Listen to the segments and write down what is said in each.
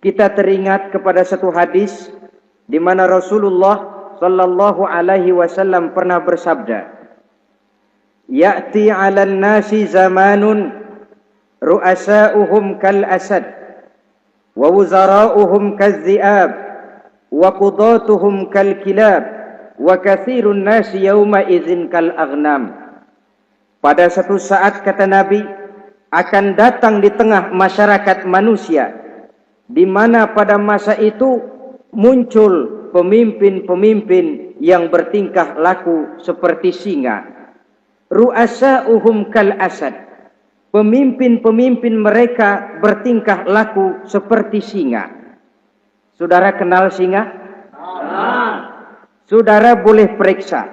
kita teringat kepada satu hadis di mana Rasulullah sallallahu alaihi wasallam pernah bersabda, "Ya'ti 'alan nasi zamanun ru'asa'uhum kal asad wa wuzara'uhum kaz-zi'ab wa qudatuhum kal kilab wa katsirun nasi yawma idzin kal aghnam." Pada satu saat, kata Nabi, akan datang di tengah masyarakat manusia, di mana pada masa itu muncul pemimpin-pemimpin yang bertingkah laku seperti singa. Ru'asa'uhum kal asad. Pemimpin-pemimpin mereka bertingkah laku seperti singa. Saudara kenal singa? Saudara boleh periksa,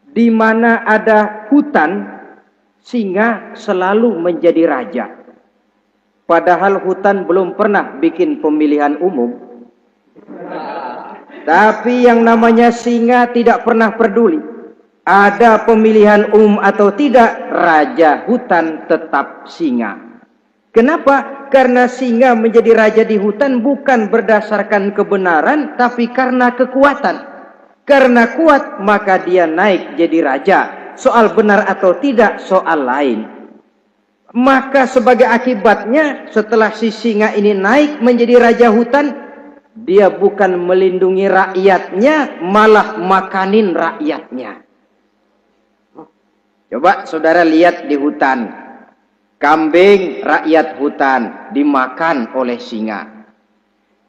di mana ada hutan, singa selalu menjadi raja. Padahal hutan belum pernah bikin pemilihan umum. Tapi yang namanya singa tidak pernah peduli. Ada pemilihan umum atau tidak, raja hutan tetap singa. Kenapa? Karena singa menjadi raja di hutan bukan berdasarkan kebenaran, tapi karena kekuatan. Karena kuat, maka dia naik jadi raja. Soal benar atau tidak, soal lain. Maka sebagai akibatnya, setelah si singa ini naik menjadi raja hutan, dia bukan melindungi rakyatnya, malah makanin rakyatnya. Coba saudara lihat di hutan. Kambing rakyat hutan dimakan oleh singa.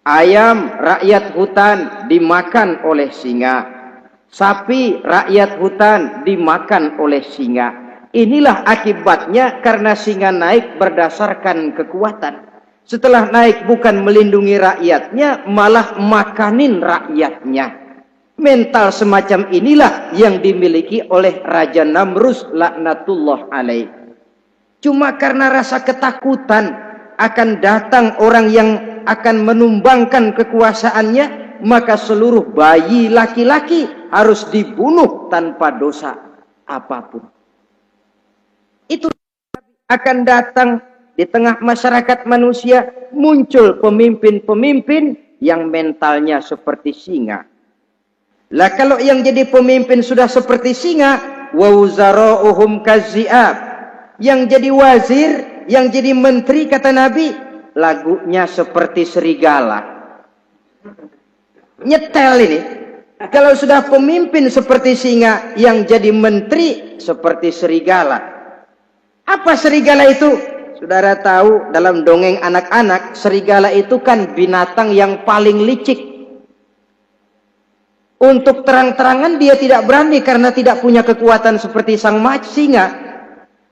Ayam rakyat hutan dimakan oleh singa. Sapi rakyat hutan dimakan oleh singa. Inilah akibatnya karena singa naik berdasarkan kekuatan. Setelah naik bukan melindungi rakyatnya, malah makanin rakyatnya. Mental semacam inilah yang dimiliki oleh Raja Namrus laknatullah alaih. Cuma karena rasa ketakutan akan datang orang yang akan menumbangkan kekuasaannya, maka seluruh bayi laki-laki harus dibunuh tanpa dosa apapun. Itu akan datang di tengah masyarakat manusia, muncul pemimpin-pemimpin yang mentalnya seperti singa. Lah kalau yang jadi pemimpin sudah seperti singa, wa wuzara'uhum kaz-zi'ab. Yang jadi wazir, yang jadi menteri, kata Nabi, lagunya seperti serigala. Nyetel ini. Kalau sudah pemimpin seperti singa, yang jadi menteri seperti serigala. Apa serigala itu? Saudara tahu dalam dongeng anak-anak, serigala itu kan binatang yang paling licik. Untuk terang-terangan dia tidak berani karena tidak punya kekuatan seperti sang singa.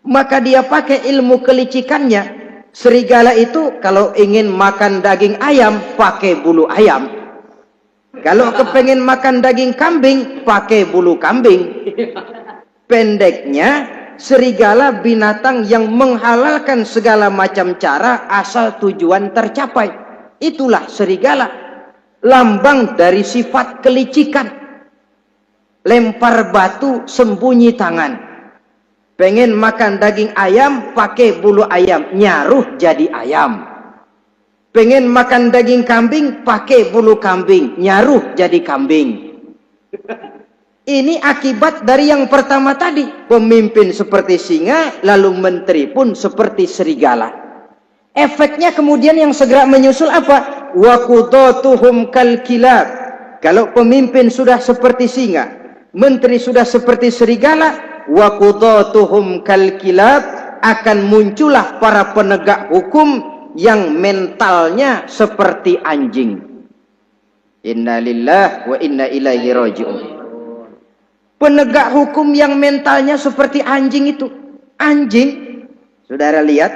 Maka dia pakai ilmu kelicikannya. Serigala itu kalau ingin makan daging ayam, pakai bulu ayam. Kalau kepengen makan daging kambing, pakai bulu kambing. Pendeknya, serigala binatang yang menghalalkan segala macam cara asal tujuan tercapai. Itulah serigala. Lambang dari sifat kelicikan. Lempar batu, sembunyi tangan. Pengen makan daging ayam, pakai bulu ayam, nyaruh jadi ayam. Pengen makan daging kambing, pakai bulu kambing, nyaruh jadi kambing. Ini akibat dari yang pertama tadi. Pemimpin seperti singa, lalu menteri pun seperti serigala. Efeknya kemudian yang segera menyusul apa? Wa qudatuhum kal kilab. Kalau pemimpin sudah seperti singa, menteri sudah seperti serigala, wa qudatuhum kal kilab, akan muncullah para penegak hukum yang mentalnya seperti anjing. Inna lillahi wa inna ilaihi raji'un. Penegak hukum yang mentalnya seperti anjing itu. Anjing, saudara lihat,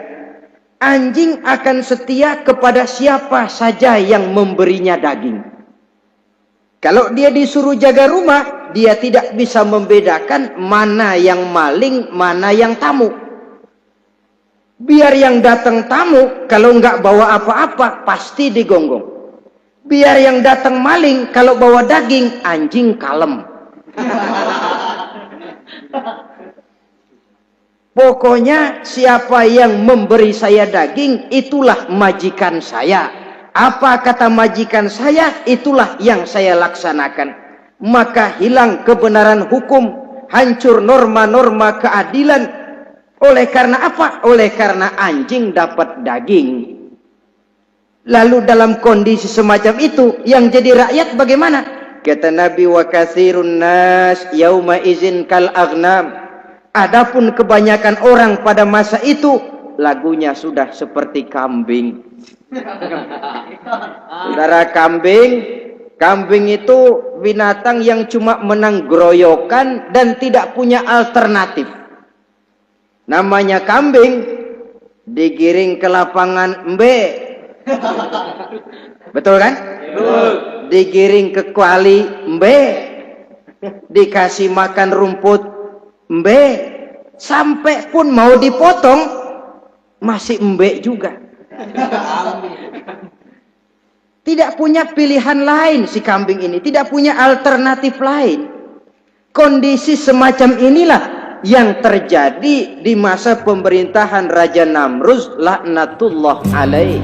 anjing akan setia kepada siapa saja yang memberinya daging. Kalau dia disuruh jaga rumah, dia tidak bisa membedakan mana yang maling, mana yang tamu. Biar yang datang tamu, kalau nggak bawa apa-apa, pasti digonggong. Biar yang datang maling, kalau bawa daging, anjing kalem. Pokoknya siapa yang memberi saya daging, itulah majikan saya. Apa kata majikan saya, itulah yang saya laksanakan. Maka hilang kebenaran hukum, hancur norma-norma keadilan. Oleh karena apa? Oleh karena anjing dapat daging. Lalu dalam kondisi semacam itu, yang jadi rakyat bagaimana? Kata Nabi, wa katsirun nas yauma izin kal aghnam. Adapun kebanyakan orang pada masa itu, lagunya sudah seperti kambing. Saudara, kambing itu binatang yang cuma menang groyokan dan tidak punya alternatif. Namanya kambing, digiring ke lapangan embe. Betul kan? Betul. Digiring ke kuali embe. Dikasih makan rumput embe. Sampai pun mau dipotong masih embe juga. Tidak punya pilihan lain si kambing ini, tidak punya alternatif lain. Kondisi semacam inilah yang terjadi di masa pemerintahan Raja Namruz laknatullah alaih.